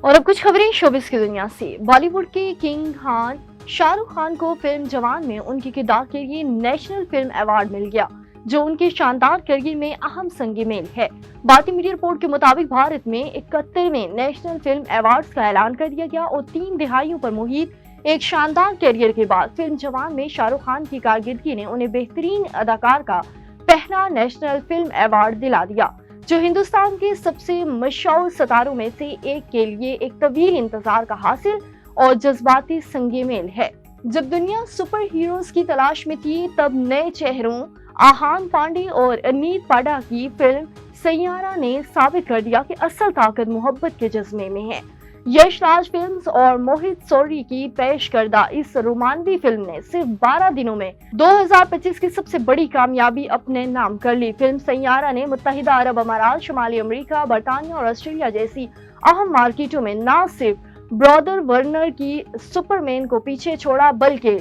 और अब कुछ खबरें शोबिस की दुनिया से। बॉलीवुड के किंग खान शाहरुख खान को फिल्म जवान में उनके किरदार के लिए नेशनल फिल्म अवार्ड मिल गया, जो उनके शानदार करियर में अहम संग मेल है। भारतीय मीडिया रिपोर्ट के मुताबिक भारत में 71वें नेशनल फिल्म अवार्ड्स का ऐलान कर दिया गया और 3 दिहाइयों पर मुहित एक शानदार करियर के बाद फिल्म जवान में शाहरुख खान की कारकिर्दगी ने उन्हें बेहतरीन अदाकार का पहला नेशनल फिल्म अवार्ड दिला दिया, जो हिंदुस्तान के सबसे मशहूर सितारों में से एक के लिए एक तवील इंतजार का हासिल और जज्बाती संगे मेल है। जब दुनिया सुपर हीरोज की तलाश में थी, तब नए चेहरों आहान पांडे और अनीत पाडा की फिल्म सैयारा ने साबित कर दिया कि असल ताकत मोहब्बत के जज्बे में है। यश राज फिल्म्स और मोहित सौरी की पेश करदा इस रोमांवी फिल्म ने सिर्फ 12 दिनों में 2025 की सबसे बड़ी कामयाबी अपने नाम कर ली। फिल्म सैयारा ने मुत्तहिदा अरब अमारात, शुमाली अमेरिका, बरतानिया और ऑस्ट्रेलिया जैसी अहम मार्केटों में न सिर्फ ब्रॉडर वर्नर की सुपरमैन को पीछे छोड़ा, बल्कि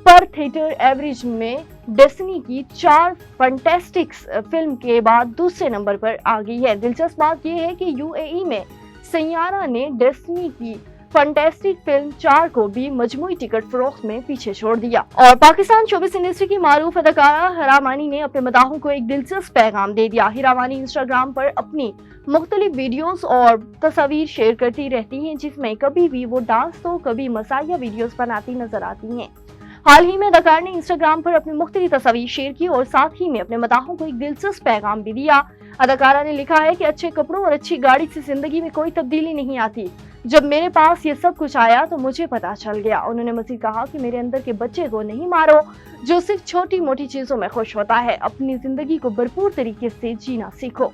पर थिएटर एवरेज में डेस्टिनी की 4 फैंटास्टिक्स फिल्म के बाद दूसरे नंबर पर आ गई है। दिलचस्प बात यह है कि यूएई में सैयारा ने डेस्टिनी की फैंटास्टिक फिल्म 4 को भी मजमूई टिकट फरोख्त में पीछे छोड़ दिया। और पाकिस्तान शोबिस इंडस्ट्री की मारूफ अदाकारा हिरा मानी ने अपने मदाहों को एक दिलचस्प पैगाम दे दिया। हिरा मानी इंस्टाग्राम पर अपनी मुख्तलिफ वीडियोस और तस्वीर शेयर करती रहती हैं, जिसमें कभी भी वो डांस तो कभी मसाइया वीडियोस बनाती नजर आती हैं। हाल ही में अदाकार ने इंस्टाग्राम पर अपनी मुख्तलिफ तस्वीर शेयर की और साथ ही में अपने मदाहों को एक दिलचस्प पैगाम भी दिया। अदाकारा ने लिखा है कि अच्छे कपड़ों और अच्छी गाड़ी से जिंदगी में कोई तब्दीली नहीं आती। जब मेरे पास ये सब कुछ आया तो मुझे पता चल गया। उन्होंने मज़ीद कहा कि मेरे अंदर के बच्चे को नहीं मारो जो सिर्फ छोटी मोटी चीजों में खुश होता है। अपनी जिंदगी को भरपूर तरीके से जीना सीखो।